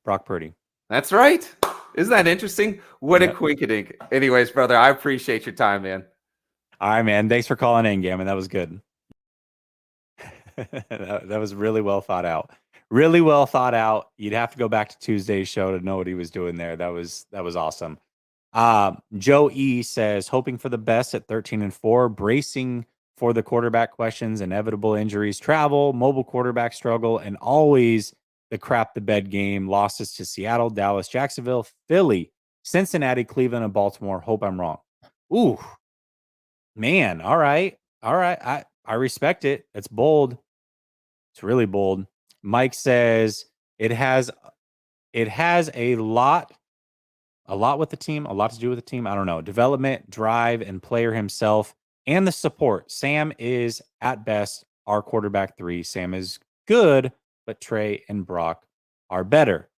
Brock Purdy. That's right. Isn't that interesting? What a quinkadink. Anyways, brother, I appreciate your time, man. All right, man. Thanks for calling in, Gammon. That was good. that was really well thought out. Really well thought out. You'd have to go back to Tuesday's show to know what he was doing there. That was awesome. Joe E says, hoping for the best at 13-4, bracing for the quarterback questions, inevitable injuries, travel, mobile quarterback struggle, and always the crap the bed game. Losses to Seattle, Dallas, Jacksonville, Philly, Cincinnati, Cleveland, and Baltimore. Hope I'm wrong. Ooh, man. All right. I respect it. It's bold. It's really bold. Mike says it has a lot with the team, a lot to do with the team. I don't know. Development, drive, and player himself, and the support. Sam is, at best, our quarterback 3. Sam is good, but Trey and Brock are better.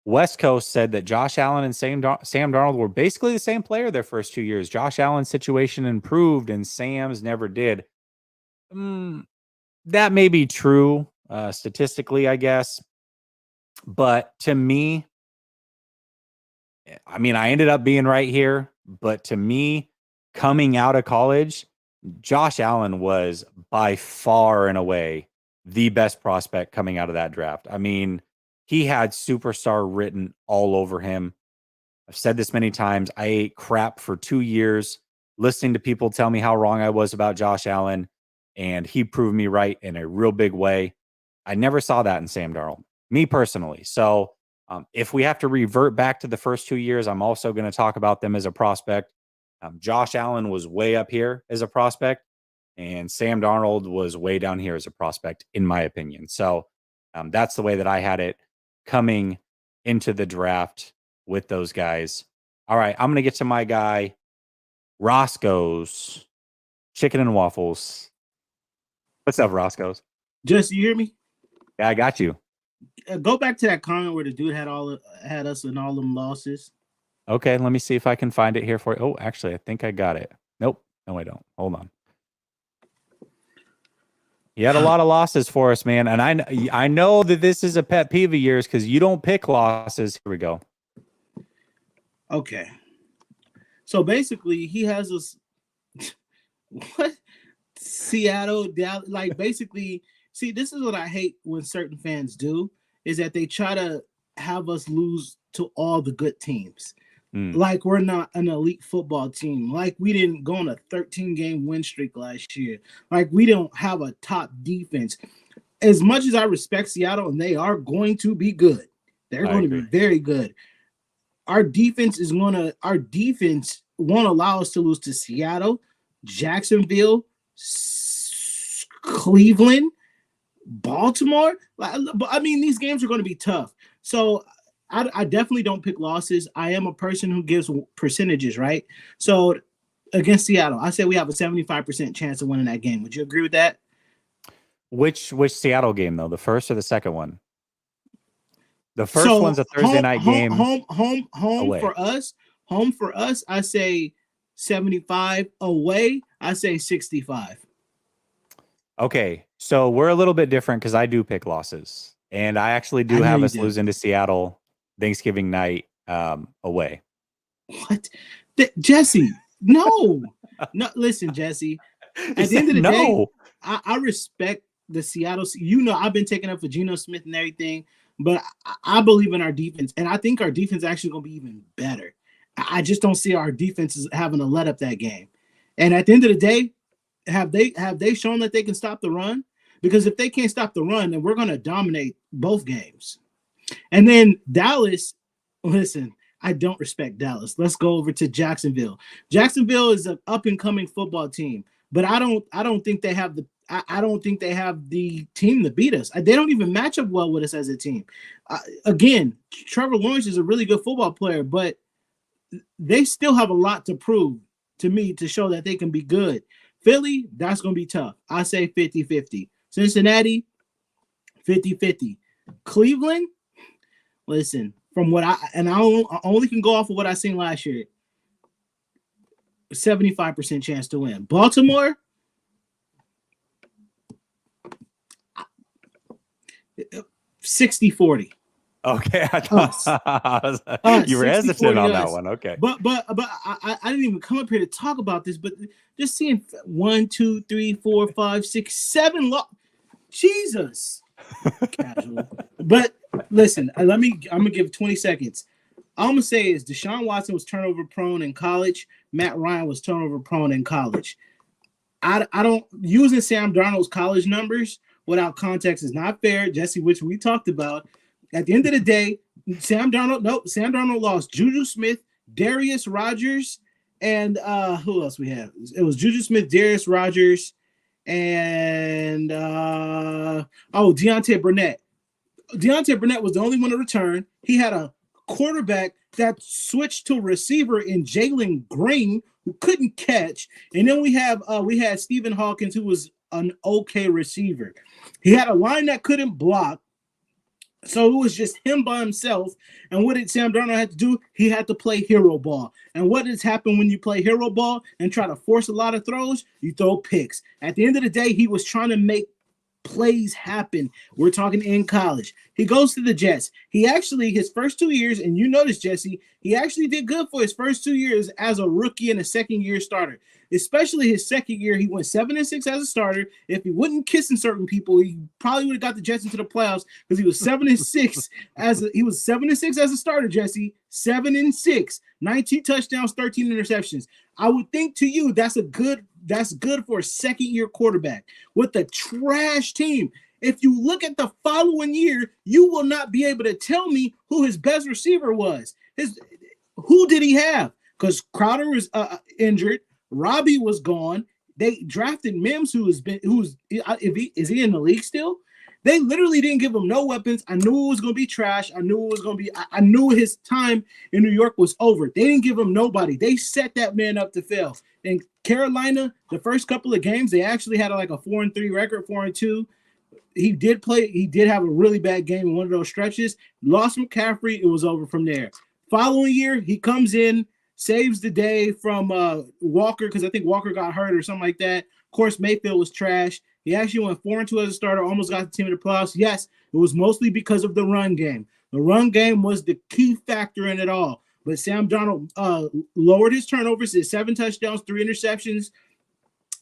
West Coast said that Josh Allen and Sam Darnold were basically the same player their first 2 years. Josh Allen's situation improved, and Sam's never did. That may be true statistically, I guess. But to me, I mean, I ended up being right here. But to me, coming out of college, Josh Allen was by far and away the best prospect coming out of that draft. I mean, he had superstar written all over him. I've said this many times. I ate crap for 2 years listening to people tell me how wrong I was about Josh Allen, and he proved me right in a real big way. I never saw that in Sam Darnold, me personally. So if we have to revert back to the first 2 years, I'm also going to talk about them as a prospect. Josh Allen was way up here as a prospect, and Sam Darnold was way down here as a prospect, in my opinion. So that's the way that I had it coming into the draft with those guys. All right, I'm going to get to my guy, Roscoe's Chicken and Waffles. What's up, Roscoe's? Jesse, you hear me? Yeah, I got you. Go back to that comment where the dude had us in all them losses. Okay, let me see if I can find it here for you. Oh, actually, I think I got it. Nope. No, I don't. Hold on. You had a lot of losses for us, man. And I know that this is a pet peeve of yours because you don't pick losses. Here we go. Okay. So basically, he has us. What? Seattle, Dallas, like basically, see, this is what I hate when certain fans do, is that they try to have us lose to all the good teams. Like we're not an elite football team. Like we didn't go on a 13-game win streak last year. Like we don't have a top defense. As much as I respect Seattle, and they are going to be good. They're going to be very good. Our defense won't allow us to lose to Seattle, Jacksonville, Cleveland, Baltimore. I mean, these games are going to be tough. So I definitely don't pick losses. I am a person who gives percentages, right? So against Seattle, I say we have a 75% chance of winning that game. Would you agree with that? Which Seattle game though? The first or the second one? The first one's a Thursday night game. Home away. For us. Home for us, I say 75. Away, I say 65. Okay, so we're a little bit different because I do pick losses, and I actually do have us losing to Seattle Thanksgiving night away. What, Jesse? No, no. Listen, Jesse. At the end of the day, I respect the Seattle. You know, I've been taking up for Geno Smith and everything, but I believe in our defense, and I think our defense is actually going to be even better. I just don't see our defenses having to let up that game. And at the end of the day, have they shown that they can stop the run? Because if they can't stop the run, then we're going to dominate both games. And then Dallas, listen, I don't respect Dallas. Let's go over to Jacksonville. Jacksonville is an up and coming football team, but I don't think they have the team to beat us. They don't even match up well with us as a team. Again, Trevor Lawrence is a really good football player, but they still have a lot to prove. to me to show that they can be good. Philly, that's going to be tough. I say 50-50. Cincinnati, 50-50. Cleveland, listen, from what I only can go off of what I seen last year. 75% chance to win. Baltimore, 60-40. Okay, I thought you were hesitant on that one. Okay, but I didn't even come up here to talk about this, but just seeing 1, 2, 3, 4, 5, 6, 7 Jesus. Casual. But listen, I'm gonna give 20 seconds. All I'm gonna say is Deshaun Watson was turnover prone in college. Matt Ryan was turnover prone in college. I don't using Sam Darnold's college numbers without context is not fair, Jesse, which we talked about. At the end of the day, Sam Darnold lost Juju Smith, Darius Rogers, and who else we have? It was Juju Smith, Darius Rogers, and Deontay Burnett. Deontay Burnett was the only one to return. He had a quarterback that switched to receiver in Jalen Green, who couldn't catch. And then we had Stephen Hawkins, who was an okay receiver. He had a line that couldn't block. So it was just him by himself. And what did Sam Darnold have to do? He had to play hero ball. And what has happened when you play hero ball and try to force a lot of throws? You throw picks. At the end of the day, he was trying to make plays happen. We're talking in college. He goes to the Jets. He actually, his first 2 years, and you notice, Jesse, he actually did good for his first 2 years as a rookie and a second-year starter. Especially his second year, he went 7-6 as a starter. If he wouldn't kissing certain people, he probably would have got the Jets into the playoffs because he was 7-6 as a starter. Jesse, 7-6, 19 touchdowns, 13 interceptions. I would think to you that's good for a second-year quarterback with a trash team. If you look at the following year, you will not be able to tell me who his best receiver was. Who did he have? Because Crowder was injured. Robbie was gone. They drafted Mims, is he in the league still? They literally didn't give him no weapons. I knew it was going to be trash. I knew his time in New York was over. They didn't give him nobody. They set that man up to fail. In Carolina, the first couple of games, they actually had like a 4-3 record, 4-2. He did have a really bad game in one of those stretches. Lost McCaffrey, it was over from there. Following year, he comes in, saves the day from Walker, because I think Walker got hurt or something like that. Of course, Mayfield was trash. He actually went 4-2 as a starter, almost got the team in the playoffs. Yes, it was mostly because of the run game. The run game was the key factor in it all. But Sam Darnold lowered his turnovers to 7 touchdowns, 3 interceptions.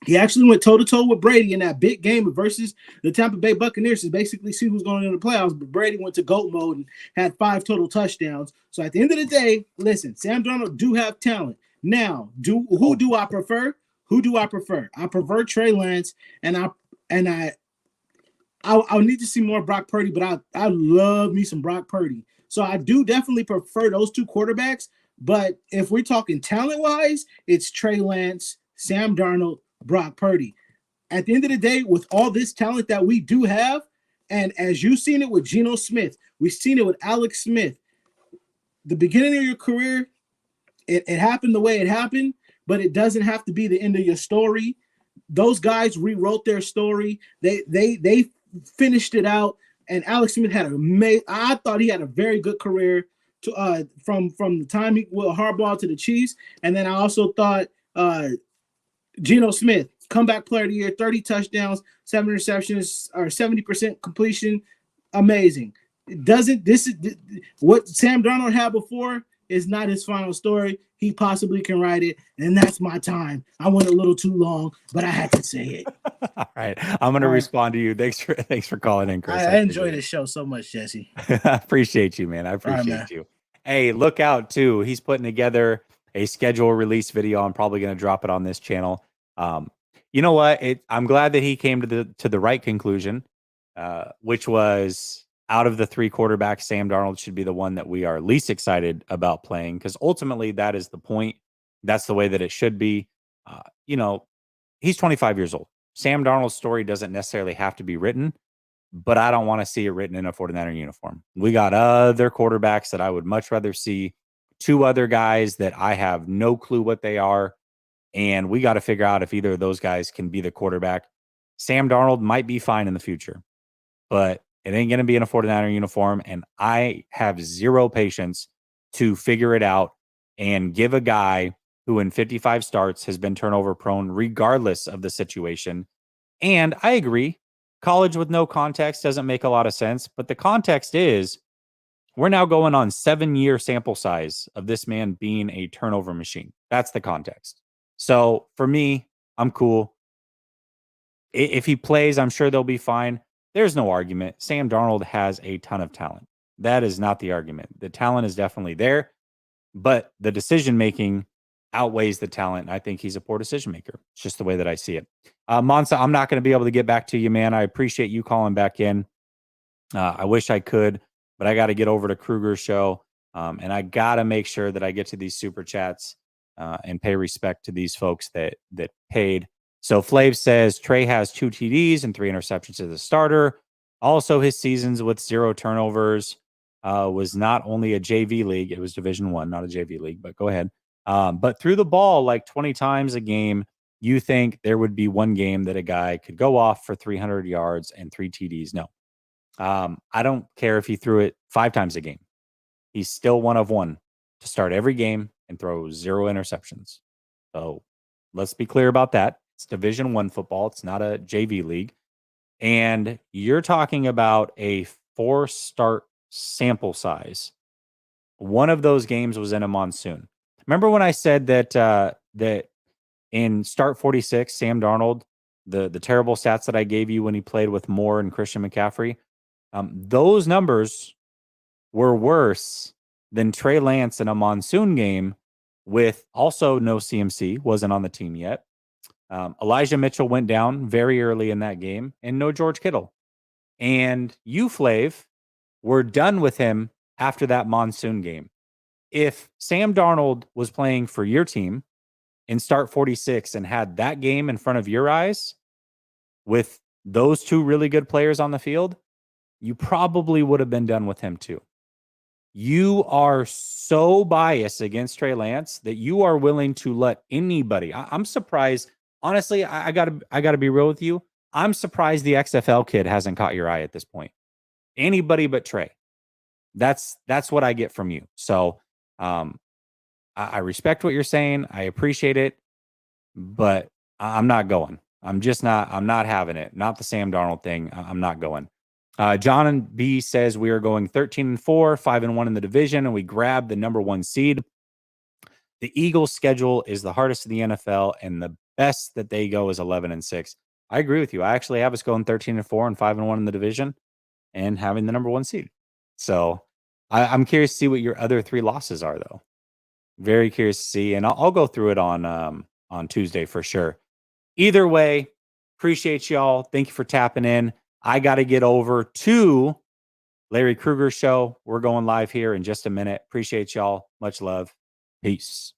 He actually went toe-to-toe with Brady in that big game versus the Tampa Bay Buccaneers to basically see who's going in the playoffs. But Brady went to GOAT mode and had 5 total touchdowns. So at the end of the day, listen, Sam Darnold do have talent. Now, who do I prefer? I prefer Trey Lance, and I'll need to see more Brock Purdy, but I love me some Brock Purdy. So I do definitely prefer those two quarterbacks. But if we're talking talent-wise, it's Trey Lance, Sam Darnold, Brock Purdy. At the end of the day, with all this talent that we do have, and as you've seen it with Geno Smith, we've seen it with Alex Smith, the beginning of your career, it happened the way it happened, but it doesn't have to be the end of your story. Those guys rewrote their story. They finished it out, and Alex Smith had I thought he had a very good career from the time he went Harbaugh to the Chiefs, and then I also thought Geno Smith, comeback player of the year, 30 touchdowns, 7 interceptions, or 70% completion, amazing. This is what Sam Darnold had before is not his final story. He possibly can write it, and that's my time. I went a little too long, but I had to say it. All right, I'm going to respond to you. Thanks for calling in, Chris. I enjoy this show so much, Jesse. I appreciate you, man. I appreciate you. Hey, look out too. He's putting together a schedule release video. I'm probably going to drop it on this channel. You know what? I'm glad that he came to the right conclusion, which was out of the 3 quarterbacks, Sam Darnold should be the one that we are least excited about playing, because ultimately that is the point. That's the way that it should be. He's 25 years old. Sam Darnold's story doesn't necessarily have to be written, but I don't want to see it written in a 49er uniform. We got other quarterbacks that I would much rather see. 2 other guys that I have no clue what they are. And we got to figure out if either of those guys can be the quarterback. Sam Darnold might be fine in the future, but it ain't going to be in a 49er uniform. And I have zero patience to figure it out and give a guy who in 55 starts has been turnover prone regardless of the situation. And I agree, college with no context doesn't make a lot of sense. But the context is we're now going on 7-year sample size of this man being a turnover machine. That's the context. So for me, I'm cool. If he plays, I'm sure they'll be fine. There's no argument. Sam Darnold has a ton of talent. That is not the argument. The talent is definitely there, but the decision making outweighs the talent. I think he's a poor decision maker. It's just the way that I see it. Monsa, I'm not going to be able to get back to you, man. I appreciate you calling back in. I wish I could, but I got to get over to Kruger's show, and I got to make sure that I get to these super chats and pay respect to these folks that paid. So Flav says Trey has 2 TDs and 3 interceptions as a starter. Also, his seasons with 0 turnovers was not only a JV league; it was Division I, not a JV league. But go ahead. But threw the ball like 20 times a game. You think there would be one game that a guy could go off for 300 yards and 3 TDs? No. I don't care if he threw it 5 times a game. He's still one of one to start every game and throw 0 interceptions. So let's be clear about that. It's Division I football. It's not a JV league. And you're talking about a 4-start sample size. One of those games was in a monsoon. Remember when I said that that in start 46, Sam Darnold, the terrible stats that I gave you when he played with Moore and Christian McCaffrey, those numbers were worse than Trey Lance in a monsoon game with also no CMC, wasn't on the team yet. Elijah Mitchell went down very early in that game, and no George Kittle. And you, Flav, were done with him after that monsoon game. If Sam Darnold was playing for your team in start 46 and had that game in front of your eyes with those 2 really good players on the field, you probably would have been done with him too. You are so biased against Trey Lance that you are willing to let anybody. I'm surprised. Honestly, I gotta be real with you. I'm surprised the XFL kid hasn't caught your eye at this point. Anybody but Trey. That's what I get from you. So I respect what you're saying. I appreciate it, but I'm not going. I'm not having it. Not the Sam Darnold thing. I'm not going. John and B says we are going 13-4, 5-1 in the division, and we grab the number 1 seed. The Eagles' schedule is the hardest in the NFL, and the best that they go is 11-6. I agree with you. I actually have us going 13-4 and 5-1 in the division, and having the number 1 seed. So I'm curious to see what your other 3 losses are, though. Very curious to see, and I'll go through it on Tuesday for sure. Either way, appreciate y'all. Thank you for tapping in. I got to get over to Larry Kruger's show. We're going live here in just a minute. Appreciate y'all. Much love. Peace.